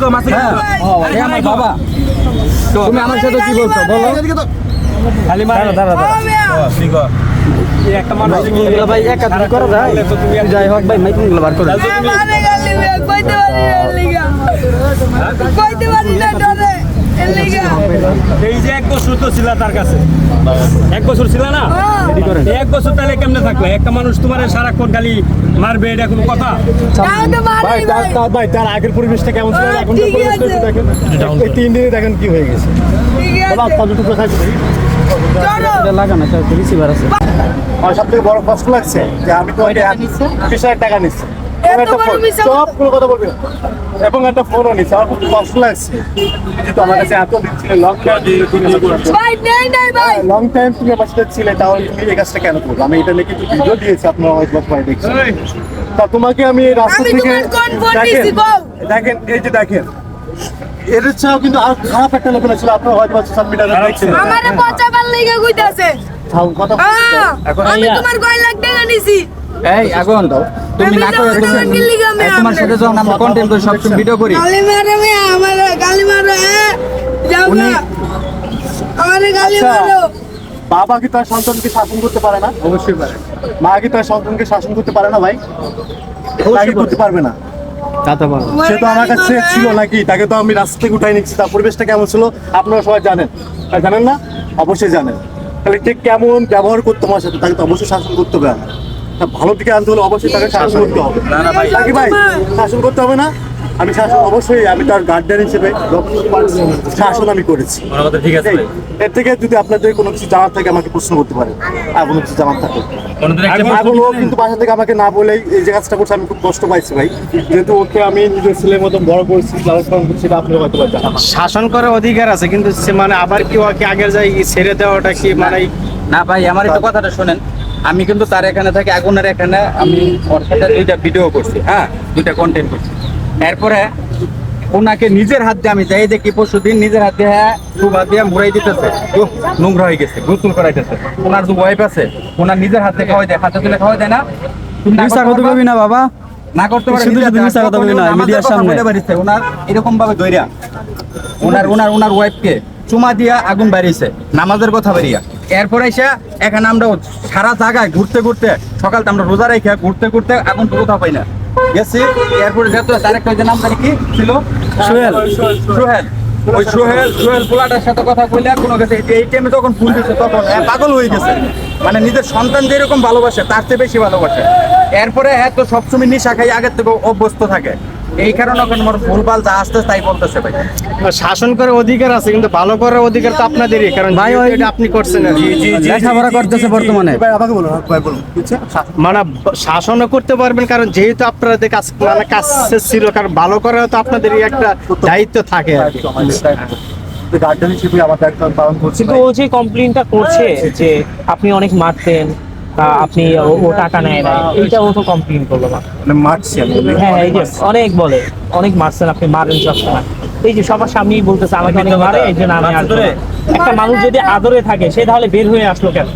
গো মাসে আমার বাবা তুমি আমার সাথে কি বলছো বলো খালি মারো দাঁড়া ঠিক আছে একটা মানুষ ভাই একা তুমি করো যায় যাই হোক ভাই মাইকিং গুলো বার করো মানে গালি কইতে পারি লিগা কইতে পারি না ডরে লিগা এই যে 1 বছর তো ছিল তার কাছে 1 বছর ছিল না এই 1 বছর তাহলে কেমনে থাকবে একটা মানুষ তোমার সারাক্ষণ খালি মারবে এটা কোনো কথা তাও তো মারি ভাই তার আগের পরিবেশটা কেমন ছিল এখন ঠিক আছে। দেখেন এই 3 দিনে দেখেন কি হয়ে গেছে ঠিক আছে বাবা কতটুকু খাইছে চলো এটা লাগানো আছে রিসিভার আছে আর সবথেকে বড় কষ্ট লাগছে যে আমি তো 20,000 টাকা নিচ্ছি এত বড় মিছা সব কোনো কথা বলবি না। এবং একটা ফোনও নিচ্ছে আমার খুব কষ্ট লাগছে কিন্তু আমার কাছে এত দিচ্ছিল লং টাইম ভাই নাই ভাই লং টাইম তুমি আমার সাথে ছিলে তাহলে তুমি এই কাজটা কেন করবো আমি এটা নিয়ে কিন্তু ভিডিও দিয়েছি আপনার হয়তো সবাই দেখছেন তা তোমাকে আমি এই রাস্তা আমি থেকে তোমার কোন ফোন দিছি গো দেখেন এই যে দেখেন এর ছাড়াও কিন্তু আর খারাপ একটা লোক ছিল আপনার হয়তো সোশ্যাল মিডিয়াতে দেখছেন আমারে পচাবার লাগা কইতাছে কথা আমি তোমার কয় লাখ টাকা নিছি এই আগুন দাও তুমি না করে তোমার সাথে যখন আমরা কন্টেন্ট করি সবসময় ভিডিও করি গালি মারে মে আমার গালি মারো যাও না আমারে গালি মারো বাবা কি তার সন্তানকে শাসন করতে পারে না অবশ্যই পারে মা কি তার সন্তানকে শাসন করতে পারে না ভাই তাকে করতে পারবে না সে তো আমার কাছে ছিল নাকি তাকে তো আমি রাস্তা থেকে উঠাই নিচ্ছি তার পরিবেশটা কেমন ছিল আপনারা সবাই জানেন আর জানেন না অবশ্যই জানেন তাহলে ঠিক কেমন ব্যবহার করতো আমার সাথে তাকে তো অবশ্যই শাসন করতে হবে তা ভালো দিকে আনতে হলে অবশ্যই তাকে শাসন করতে হবে নাকি ভাই শাসন করতে হবে না আমি শাসন অবশ্যই আমি তার গার্ডিয়ান হিসেবে শাসন আমি করেছি ঠিক আছে এর থেকে যদি আপনাদের কোনো কিছু জানার থাকে আমাকে প্রশ্ন করতে পারেন আর কোনো কিছু জানার থাকে এখন ও কিন্তু বাসা থেকে আমাকে না বলেই এই যে কাজটা করছে আমি খুব কষ্ট পাইছি ভাই যেহেতু ওকে আমি নিজের ছেলের মতন বড় করেছি লালন পালন করছি সেটা আপনি হয়তো জানেন শাসন করার অধিকার আছে কিন্তু সে মানে আবার কি ওকে আগের যায় ছেড়ে দেওয়াটা কি মানে না ভাই আমার একটু কথাটা শোনেন আমি কিন্তু তার এখানে থাকি আগুনের এখানে আমি ওর সাথে 2টা ভিডিও করছি হ্যাঁ 2টা কন্টেন্ট করছি এরপরে ওনাকে নিজের হাত দিয়ে আমি যাই দেখি পরশুদিন নিজের হাত দিয়ে সুবা দিয়ে মুড়াই দিতেছে নোংরা হয়ে গেছে গোসল করাইতেছে ওনার যে ওয়াইফ আছে ওনার নিজের হাতে খাওয়াই দেয় হাতে তুলে খাওয়াই দেয় না না বাবা না করতে পারে শুধু শুধু মিথ্যা কথা বলি না, মিডিয়ার সামনে। ওনার এরকম ভাবে দইরা ওনার ওয়াইফকে চুমা দিয়া আগুন বাড়িয়েছে নামাজের কথা বেরিয়া এরপরে এসে এখানে আমরা সারা জায়গায় ঘুরতে ঘুরতে সকালটা আমরা রোজা রেখে ঘুরতে ঘুরতে আগুন কোথাও পাই না গেছি এরপরে যেহেতু আরেকটা যে নাম কি ছিল সোহেল ওই সোহেল পোলাটার সাথে কথা কইলে কোনো গেছে এই টাইমে যখন ফোন দিচ্ছে তখন পাগল হয়ে গেছে মানে নিজের সন্তান যেরকম ভালোবাসে তার চেয়ে বেশি ভালোবাসে এরপরে তো সবসময় নিশা খাই আগের থেকে অভ্যস্ত থাকে এই কারণে ওখানে আমার ভুলভাল যা আসতে তাই বলতেছে ভাই শাসন করার অধিকার আছে কিন্তু ভালো করার অধিকার তো আপনাদেরই কারণ ভাই, এটা আপনি করছেন আর কি। লেখাপড়া করতেছে বর্তমানে ভাই আমাকে বলুন ভাই বলুন বুঝছেন মানে শাসনও করতে পারবেন কারণ যেহেতু আপনাদের কাজ মানে কাজ ছিল কারণ ভালো করার তো আপনাদেরই একটা দায়িত্ব থাকে আর কি গার্ডেন হিসেবে আমার দায়িত্ব আমি পালন করছি কিন্তু ও যে কমপ্লেইনটা করছে যে আপনি অনেক মারতেন আপনি ও টাকা নেয় না এইটা ও তো কমপ্লেইন করলো না মানে মারছি আমি হ্যাঁ এই যে অনেক বলে অনেক মারছেন আপনি মারেন সবসময় এই যে সবার সামনেই বলতেছে আমাকে অনেক মারে এই জন্য আমি আসবো না। একটা মানুষ যদি আদরে থাকে সে তাহলে বের হয়ে আসলো কেন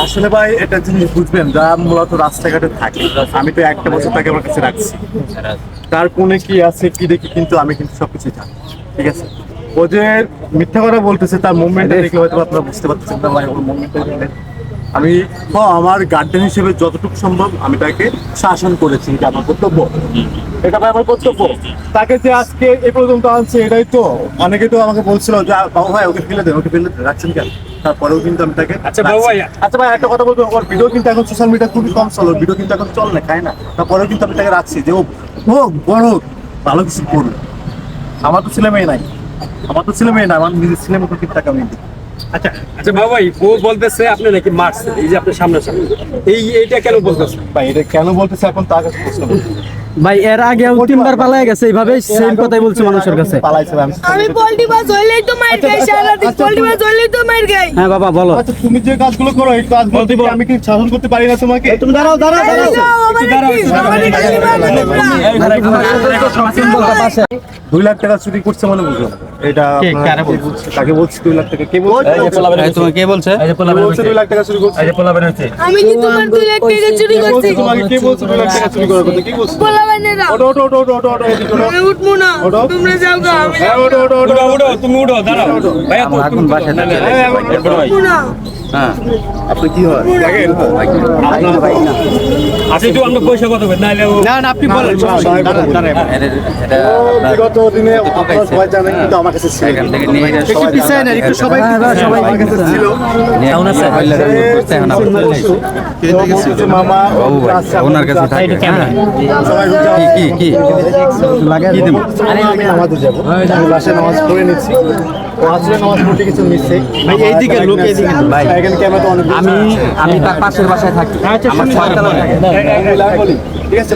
আসলে ভাই এটা জিনিস বুঝবেন যা মূলত রাস্তাঘাটে থাকে আমি তো একটা বছর তাকে আমার কাছে রাখছি তার কোনে কি আছে কি দেখি কিন্তু আমি কিন্তু সবকিছু জানি ঠিক আছে ও যে মিথ্যা কথা বলতেছে তার মুভমেন্টটা দেখলে হয়তো আপনারা বুঝতে পারতেছেন না ভাই ওর মুভমেন্টটা আমি আমার গার্ডেন হিসেবে যতটুকু সম্ভব আমি তাকে শাসন করেছি এটা আমার কর্তব্য এটা ভাই আমার কর্তব্য তাকে যে আজকে এ পর্যন্ত আনছে এটাই তো অনেকে তো আমাকে বলছিল যে বাবু ভাই ওকে ফেলে দেন রাখছেন কেন তারপরেও কিন্তু আমি তাকে আচ্ছা বাবু ভাই আচ্ছা ভাই একটা কথা বলবো ওর ভিডিও কিন্তু এখন সোশ্যাল মিডিয়া খুবই কম চলো ভিডিও কিন্তু এখন চল না খায় না তারপরেও কিন্তু আমি তাকে রাখছি যে ও বড় ভালো কিছু করুক আমার তো ছেলে মেয়ে নাই আমার নিজের ছেলে মেয়ে কিন্তু টাকা আমি দিই আচ্ছা আচ্ছা বাবু ভাই ও বলতেছে আপনি নাকি মারছেন এই যে আপনার সামনে এইটা কেন বলতেছে ভাই এটা কেন বলতেছে এখন তার কাছে প্রশ্ন করছি ভাই এর আগে 3বার পালায় গেছে এইভাবে সেম কথাই বলছে মানুষের কাছে পালাইছে আমি পোল্ট্রি বাস হইলেই তো মার খাই সারা দিন পোল্ট্রি বাস হইলেই তো মার খাই হ্যাঁ বাবা বলো আচ্ছা তুমি যে কাজগুলো করো এই কাজগুলো থেকে আমি কি শাসন করতে পারি না তোমাকে তুমি দাঁড়াও $2 লাখ টাকা চুরি করছে মনে বুঝো এটা কে, আপনার কারে কে বলছে? কাকে বলছি 2 লাখ টাকা কে বলছে তোমাকে কে বলছে কে বলছে 2 লাখ টাকা চুরি করছে আমি কি তোমার 2 লাখ টাকা চুরি কে করছি বলছে তোমাকে কে বলছে 2 লাখ টাকা চুরি করার কথা কি বলছে বলা বাইনেরা ওটো ওটো ওটো ওটো ওটো এদিকে ওটো আমি উঠবো না ওঠো। তোমরা যাও গা আমি হ্যাঁ ওটো ওটো ওটো ওটো তুমি উঠো দাঁড়াও ভাইয়া এখন বাসায় থাকি উঠবো না হ্যাঁ আপনি কি হয় দেখেন আপনার ভাই না আচ্ছা একটু আমরা পয়সা কত হবে নাহলে না না আপনি বলেন এটা বিগত দিনে আপনারা সবাই জানেন কিন্তু আমার কাছে ছিল এখান থেকে নিয়ে একটু পিছায় না একটু সবাই সবাই আমার কাছে ছিল কেমন আছে বলছে মামা বাবু ভাই, ওনার কাছে থাকে সবাই রোজা কি কি কি দেবো আমি নামাজে যাবো আমি বাসায় নামাজ পড়ে নিচ্ছি ও আসলে নামাজ পড়তে কিছু মিসে ভাই এইদিকে লোক এইদিকে ভাই এখানে ক্যামেরা তো অনেক আমি তার পাশের বাসায় থাকি আমার 6 তলা থাকে বলি ঠিক আছে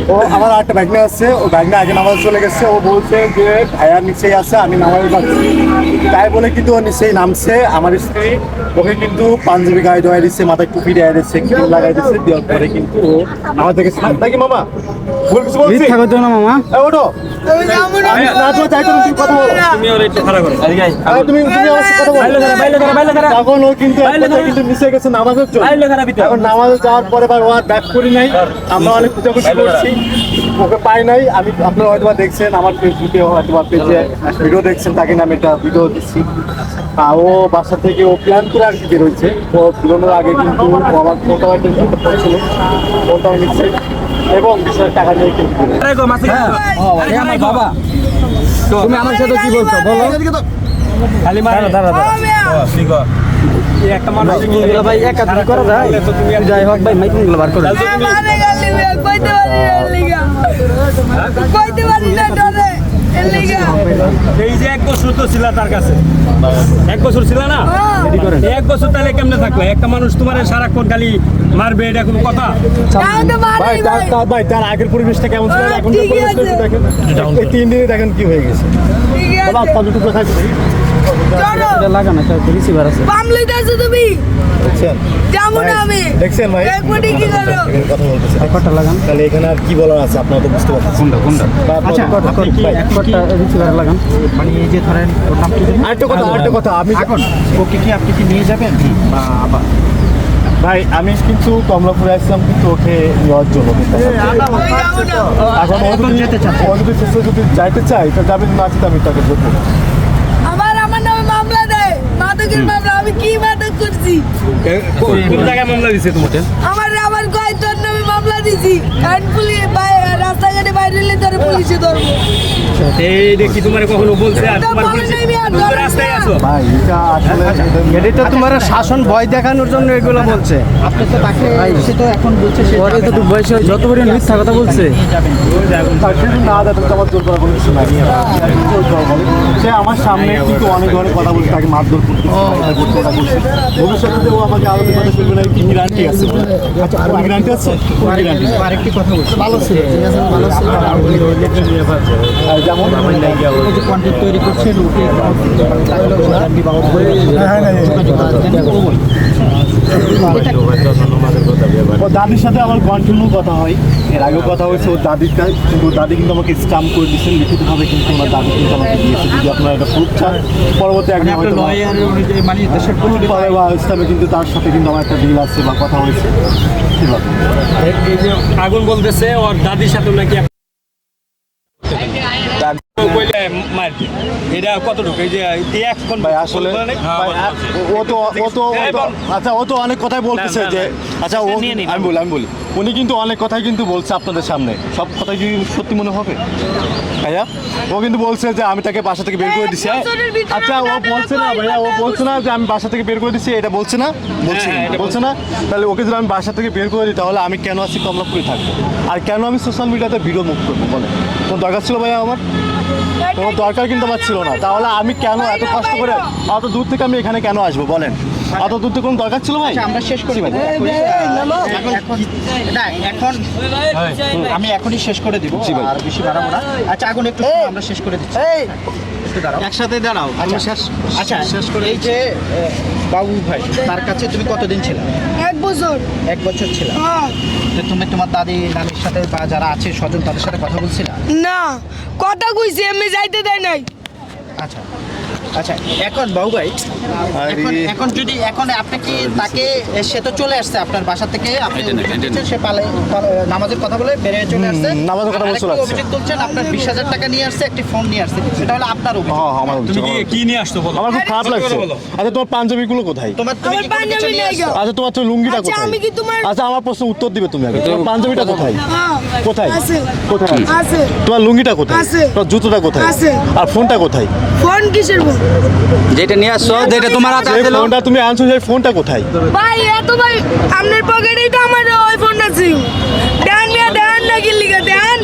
ও আমার একটা ব্যাগনা আছে ও ব্যাগনা আগে নামাজ চলে গেছে ও বলছে যে ভাইয়ার নিচেই আছে আমি নামাজ যাচ্ছি তাই বলে কিন্তু ও নিচেই নামছে আমার স্ত্রী ওকে কিন্তু পাঞ্জাবি গায়ে দেওয়া দিচ্ছে মাথায় টুপি দেওয়া দিচ্ছে ক্রিম লাগাই দিচ্ছে দেওয়ার পরে কিন্তু ও আমাদেরকে নাকি মামা ভুল কিছু বলছি মিথ্যা কথা না মামা ওঠো আমি যাবো না আমি না তো চাই তুমি কথা বলো তুমি ওর একটু খারাপ করো আরে তুমি তুমি আমার সাথে কথা বলো বাইলে ধরা তখন ও কিন্তু এক কথায় কিন্তু মিশে গেছে নামাজের জন্য বাইলে ধরা ভিতরে এখন নামাজে যাওয়ার পরে ভাই ও আর ব্যাক করি নাই আমরা অনেক খোঁজাখুঁজি করছি ওকে পাই নাই আমি আপনারা হয়তো বা দেখছেন আমার ফেসবুকে হয়তো বা পেজে ভিডিও দেখছেন তাকে নামে একটা ভিডিও দিচ্ছি ও বাসা থেকে ও প্ল্যান করে আর কি বেরোচ্ছে ও বেরোনোর আগে কিন্তু ও আমার ফোনটাও একটা নিতে পড়ছিল ফোনটাও নিচ্ছে এবং বিশাল টাকা নিয়ে কিন্তু বেরোচ্ছে। আমার বাবা তুমি আমার সাথে কি বলছো বলো খালি মার দাঁড়া একটা মানুষ ভাই একা দুই করা যায় যাই হোক ভাই মাইকিং গুলো বার করে মানে গালি কইতে পারি না লিগা কইতে পারি না ডরে লিগা এই যে 1 বছর তো ছিল তার কাছে 1 বছর ছিল না এই 1 বছর তাহলে কেমনে থাকবে একটা মানুষ তোমার সারাক্ষণ খালি মারবে এটা কোনো কথা তাও তো ভাই মারি তার ভাই তার ভাই তার আগের পরিবেশটা কেমন ছিল হ্যাঁ, এখন ঠিকই পরিবেশটা আছে। একটু দেখেন এই 3 দিনে দেখেন কি হয়ে গেছে ঠিক বাবা আছে কতটুকু খাইছে চলো লাগানো রিসিভার আছে পাম লইতাছো তুমি দেখছেন যাবো না আমি দেখছেন ভাই এক মিনিট কি করো এখানে কথা বলতেছে একটা লাগান তাহলে এখানে আর কি বলার আছে আপনারা তো বুঝতে পারছেন কোনটা আচ্ছা আপনি কি একটা রিসিভার লাগান মানে এই যে ধরেন ওর নাম কি জানি? আরেকটা কথা আমি এখন ওকে কি আপনি কি নিয়ে যাবেন বা আবার ভাই আমি কিন্তু কমলাপুরে আসলাম কিন্তু ওকে নেওয়ার জন্য কিন্তু আমি যাবো না এখন ও যদি যেতে চাচ্ছে। ও যদি শেষে যদি যাইতে চাই তো যাবে না তো আমি তাকে ধরবো আমার নামে মামলা দেয় মাদকের মামলা আমি কি মাদক করছি কোন জায়গায় মামলা দিছে তোমাকে আমার কয়েকজন নামে মামলা দিছি কারণ পুলিশ রাস্তাঘাটে বাইরে এলে ধরে পুলিশে ধরবো এই দেখি তোমার কখনো বলছে আর তো তোমার বলে নাই আমি আর তুমি তো ধরে রাস্তায় না। আছো ভাই এটা আসলে এটা তো তোমার শাসন ভয় দেখানোর জন্য এগুলো বলছে আপনি তো তাকে সে তো এখন বলছে সে পরে তো বয়স যত পরিমাণ মিথ্যা কথা বলছে তাকে যদি না দেয় তো আমার জোর করা কোনো কিছু নাই জোর করা বলে। সে আমার সামনে কিন্তু অনেক ধরনের কথা বলছে তাকে মারধর করতেছে এটা করতে ওটা করছে ভবিষ্যতে ও আমাকে আরো কথা শুনবে না কি গ্যারান্টি আছে আচ্ছা কোন গ্যারান্টি আছে কোন গ্যারান্টি আরেকটি কথা বলছে ভালো ছিল ঠিক আছে ভালো ছিল যেমন এই যে কন্টেন্ট তৈরি করছেন ওকে বিবাহ করে ওর দাদির সাথে আমার কন্টিনিউ কথা হয় এর আগেও কথা হয়েছে ওর দাদিটা কিন্তু ওর দাদি কিন্তু আমাকে স্টাম্প করে দিচ্ছেন লিখিতভাবে কিন্তু ওনার দাদি কিন্তু আমাকে দিয়েছে যদি আপনারা এটা প্রুফ চান পরবর্তী একদিন হয়তো বা- লয়ার অনুযায়ী মানে দেশের পরে বা ইসলামে কিন্তু তার সাথে কিন্তু আমার একটা ডিল আছে বা কথা হয়েছে ঠিক আছে এই যে আগুন বলতেছে ওর দাদির সাথে নাকি কইলে মারবে এটা কতটুকু এই যে এক কোন ভাই আসলে ভাই, ও তো আচ্ছা ও তো অনেক কথাই বলতেছে যে আচ্ছা ও আমি বলি উনি কিন্তু অনেক কথাই কিন্তু বলছে আপনাদের সামনে সব কথা কি সত্যি মনে হবে ভাইয়া ও কিন্তু বলছে যে আমি তাকে বাসা থেকে বের করে দিছি হ্যাঁ? বছরের ভিতরে আচ্ছা ও বলছে না ভাইয়া ও বলছে না যে আমি বাসা থেকে বের করে দিছি এটা বলছে না বলছে না তাহলে ওকে যদি আমি বাসা থেকে বের করে দিই তাহলে আমি কেন আছি কমলাপুরে থাকবো আর কেন আমি সোশ্যাল মিডিয়াতে ভিডিও মুখ করবো বলে কোনো দরকার ছিল ভাইয়া আমার কোনো দরকার কিন্তু আমার ছিল না তাহলে আমি কেন এত কষ্ট করে অত দূর থেকে আমি এখানে কেন আসবো বলেন অত দূর থেকে কোনো দরকার ছিল ভাই আমরা শেষ করি ভাই এখন আমি এখনই শেষ করে দিব আর বেশি বাড়াবো না আচ্ছা আগুন একটু আমরা শেষ করে দিচ্ছি একটু দাঁড়াও একসাথে দাঁড়াও আমরা শেষ আচ্ছা শেষ করে এই যে বাবু ভাই তার কাছে তুমি কতদিন ছিলে 1 বছর 1 বছর ছিল হ্যাঁ তো তুমি তোমার দাদি নানির সাথে বা যারা আছে স্বজন তাদের সাথে কথা বলছিলা না কথা কইছি আমি যাইতে দেয় নাই আচ্ছা আচ্ছা, এখন বাবু ভাই, এখন যদি এখন আপনি কি তাকে, সে তো চলে আসছে আপনার বাসা থেকে, আপনি দেখছেন সে নামাজের কথা বলে বেরিয়ে চলে আসছে, নামাজের কথা বলে চলে আসছে। অভিযোগ তুলছেন আপনার 20,000 টাকা নিয়ে আসছে, একটি ফোন নিয়ে আসছে, এটা হলো আপনার অভিযোগ। আমার তুমি কি নিয়ে আসতো বলো? আমার খুব খারাপ লাগছে। আচ্ছা তোমার পাঞ্জাবিগুলো কোথায়? তুমি আমার কি কোনো কিছু পাঞ্জাবি নিয়ে নাই আসছো? গো। আচ্ছা তোমার তো লুঙ্গিটা আচ্ছা, কোথায়? আমি কি তোমার- আচ্ছা আমার প্রশ্ন উত্তর দিবে তুমি আগে। তোমার পাঞ্জাবিটা কোথায়? হ্যাঁ, কোথায়? আছে। কোথায় আছে? আছে। তোমার লুঙ্গিটা কোথায়? আছে। তোমার জুতোটা কোথায়? আছে। আর ফোনটা কোথায়? ফোন কিসের ফোন? যেটা নিয়ে আসছো, যেটা তোমার হাতে যে ছিল, ফোনটা তুমি আনছো সেই ফোনটা কোথায়? ভাই এত ভাই আপনার পকেটেই তো আমার ওই ফোনটা ছিল। দেন মিয়া, দেন না কি লিখে দেন।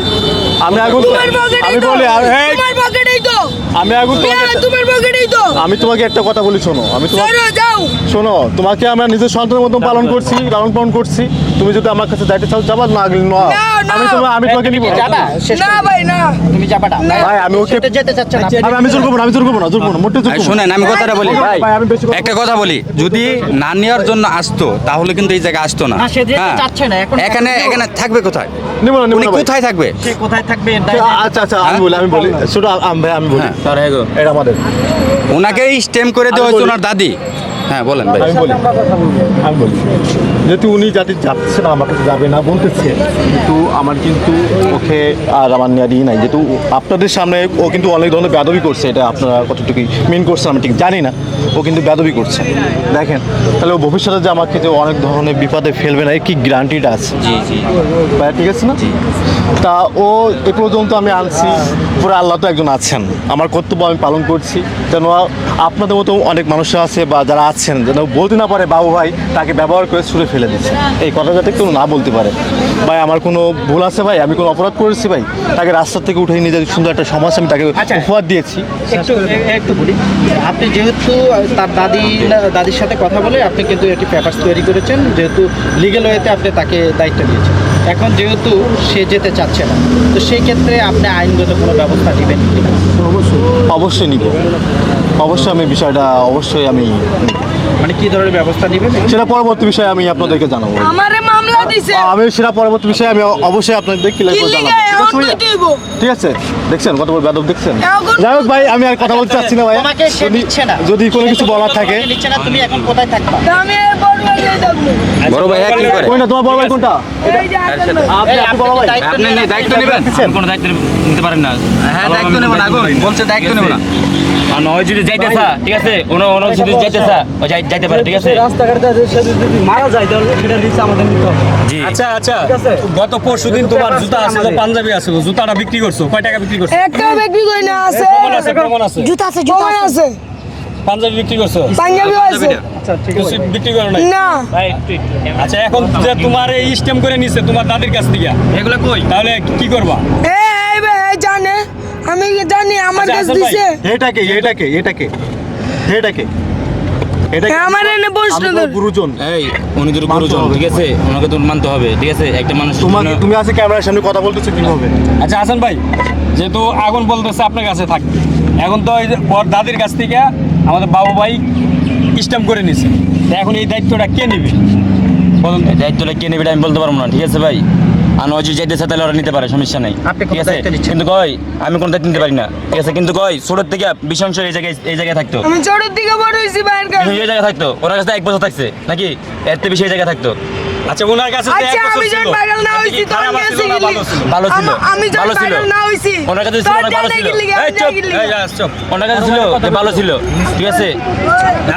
আমি আগুন তোমার পকেটেই আমি তো। বলি এই, তোমার পকেটেই তো। আমি আগুন মিয়া, তোমার পকেটেই তো। আমি তোমাকে একটা কথা বলি, শোনো। আমি তোমাকে চলো যাও। শোনো, তোমাকে আমরা নিজের সন্তানের মতো পালন করছি, লালন পালন করছি। তুমি যদি আমার কাছে যাইতে চাও যাবা, না গেলে না। না। আমি তোমাকে নিব না। যাবা? শেষ না করে ভাই না। তুমি যাবা না? ভাই আমি ওকে সেটা যেতে চাচ্ছেন আপনি? আমি জোর করবো না, আমি জোর করবো না, জোর করবো না, মোটে জোর করবো না। শুনেন আমি কথাটা বলি ভাই, ভাই, আমি বেশি কথা একটা কথা বলি, যদি না নেওয়ার জন্য আসতো তাহলে কিন্তু এই জায়গায় আসতো না। না, সে যেতে হ্যাঁ। চাচ্ছে না, এখন এখানে এখানে থাকবে কোথায়? নিব না, নিব উনি না ভাই। কোথায় থাকবে? সে কোথায় থাকবে? আচ্ছা আচ্ছা, আমি বলি শুধু ভাই আমি বলি, হ্যাঁ, এটা আমাদের। ওনাকেই স্টেম করে দেওয়া হয়েছে ওনার দাদি। হ্যাঁ বলেন ভাই। আমি বলি যেহেতু উনি যাতে যাচ্ছে না, আমার কাছে যাবে না বলতেছে, কিন্তু আমার কিন্তু ওকে আর আমার নেওয়ারই নাই। যেহেতু আপনাদের সামনে ও কিন্তু অনেক ধরনের বেয়াদবি করছে, এটা আপনারা কতটুকু মিন করছেন আমি ঠিক জানি না, ও কিন্তু বেয়াদবি করছে। দেখেন তাহলে ও ভবিষ্যতে যে আমাকে যে অনেক ধরনের বিপদে ফেলবে না, এর কি গ্যারান্টিটা আছে? ভাই ঠিক আছে না? তা ও এ পর্যন্ত আমি আনছি, পুরো আল্লাহ তো একজন আছেন, আমার কর্তব্য আমি পালন করছি। যেন আপনাদের মতো অনেক মানুষ আছে বা যারা আছেন যেন বলতে না পারে বাবু ভাই তাকে ব্যবহার করে ছুঁড়ে ফেলে দিচ্ছে, এই কথা যাতে কেউ না বলতে পারে। ভাই আমার কোনো ভুল আছে ভাই? আমি কোনো অপরাধ করেছি ভাই? তাকে রাস্তা থেকে উঠে নিয়ে যাই, সুন্দর একটা সমাজ আমি তাকে উপহার দিয়েছি। একটু বলি, আপনি যেহেতু তার দাদির সাথে কথা বলে আপনি কিন্তু একটি পেপারস তৈরি করেছেন, যেহেতু লিগ্যাল ওয়েতে আপনি তাকে দায়িত্ব দিয়েছেন। এখন যেহেতু সে যেতে চাচ্ছে না, তো সেই ক্ষেত্রে আপনি আইনগত কোনো ব্যবস্থা নেবেন কিনা? অবশ্যই নিব, অবশ্যই আমি বিষয়টা অবশ্যই আমি মানে কি ধরনের ব্যবস্থা নেবেন? সেটা পরবর্তী বিষয়ে আমি আপনাদেরকে জানাবো। আমারে মামলা দিছে। আমি সেটা পরবর্তী বিষয়ে আমি অবশ্যই আপনাদের ক্লিয়ার কি করে লিখে জানাবো। এখন কইতে হইব? ঠিক আছে, দেখছেন কত বড় বেদব দেখছেন। এখন- যাই হোক ভাই, আমি আর কথা বলতে চাচ্ছি না ভাই। তোমাকে সে নিচ্ছে না। যদি কোনো কিছু বলার থাকে, তোমাকে নিচ্ছে না, তুমি এখন কোথায় থাকবা? তা আমি এর বড় ভাইয়ে থাকবো। বড় ভাই কি করে? কোনটা তোমার বড় ভাই কোনটা? এই যে আছেন ভাই। আপনি আপনি বড় ভাই। দায়িত্ব আপনি নিয়ে দায়িত্ব নেবেন? কোনো দায়িত্ব নিতে পারেন না। হ্যাঁ দায়িত্ব নেব না, আগুন বলছে দায়িত্ব নেব না। আর নয় যদি যাইতেছা, ঠিক আছে, ওনো যদি যাইতেছা, ও যাইতে পারে, ঠিক আছে। রাস্তাঘাটে সে যদি মারা যায় তাহলে সেটা রিস্ক আমাদের নিতে হবে। জি। আচ্ছা আচ্ছা, গত পরশুদিন তোমার জুতা আছে, পাঞ্জাবি আছে, জুতাটা বিক্রি করছো, কয় টাকা বিক্রি করছো? একটা বিক্রি কই না আছে। প্রমাণ আছে? জুতা আছে, জুতা আছে। পাঞ্জাবি বিক্রি করছো? পাঞ্জাবি আছে। কিছু বিক্রি করো নাই? না। আচ্ছা, এখন যে তোমার এই স্টেম করে নিছে তোমার দাদির কাছ থেকে, এগুলা কই? তাহলে কি করবা? এই ভাই জানে, আমি কি জানি আমার আচ্ছা, কাছে হাসান ভাই, দিছে। এটাকে এটাকে এটাকে এটাকে এটাকে আমার এনে প্রশ্ন আমি তো ধর। গুরুজন। এই উনি তো মানতে গুরুজন, হবে। ঠিক আছে, ওনাকে তো মানতে হবে, ঠিক আছে। একটা মানুষ তোমাকে তুমি আছে ক্যামেরার সামনে কথা বলতেছো কিভাবে? আচ্ছা হাসান ভাই, যেহেতু আগুন বলতেছে আপনার কাছে থাকবে, এখন তো এই যে ওর দাদির কাছ থেকে আমাদের বাবু ভাই স্ট্যাম্প করে নিছে, তা এখন এই দায়িত্বটা কে নেবে বলুন তো? দায়িত্বটা কে নেবে এটা আমি বলতে পারবো না, ঠিক আছে ভাই। আর নয় যদি যাইতেছে তাহলে ওরা নিতে পারে, সমস্যা নেই, আপনি কোনো ঠিক আছে। দায়িত্ব নিচ্ছেন? কিন্তু কই আমি কোনো দায়িত্ব নিতে পারি না, ঠিক আছে। কিন্তু কই ছোটোর থেকে বিশংশ এই জায়গায় থাকতো, আমি ছোটর দিকে বড় হইছি ভাইয়ের কাছে। এই জায়গায় থাকতো, ওনার কাছে 1 বছর থাকছে নাকি, এর থেকে বেশি এই জায়গায় থাকতো। আচ্ছা ওনার কাছে তো আচ্ছা এক বছর আমি ছিল, যখন ভাইরাল না হইছি কি খারাপ তখন ছিল গেছি না গিলি। ভালো ছিল? ভালো ছিল, আমি যখন ভালো ছিল। ভাইরাল না হইছি ওনার কাছে ছিল তখন অনেক ভালো জানাই ছিল। গিলি, এই আমি চুপ, গিলি। এই চুপ। ওনার কাছে ছিল যে ভালো ছিল, ঠিক আছে।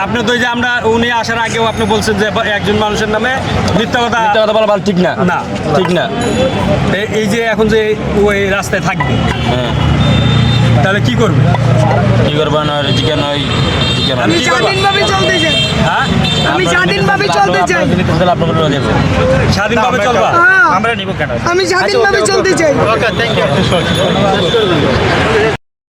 আপনি তো ওই যে আমরা উনি আসার আগেও আপনি বলছেন যে একজন মানুষের নামে মিথ্যা কথা, মিথ্যা কথা বলা ভালো ঠিক না, না। ঠিক না। এই যে এখন যে ওই রাস্তায় থাকবে, হ্যাঁ, তাহলে কি করবে? কি করবা না চিকেন ওই চিকেন আমি স্বাধীনভাবে চলতে চাই। হ্যাঁ, আমি স্বাধীনভাবে চলতে চাই। আপনার দেবো। স্বাধীনভাবে চলবা? হ্যাঁ, আমরা নিব কেন? আমি স্বাধীনভাবে চলতে চাই। ওকে, থ্যাংক ইউ।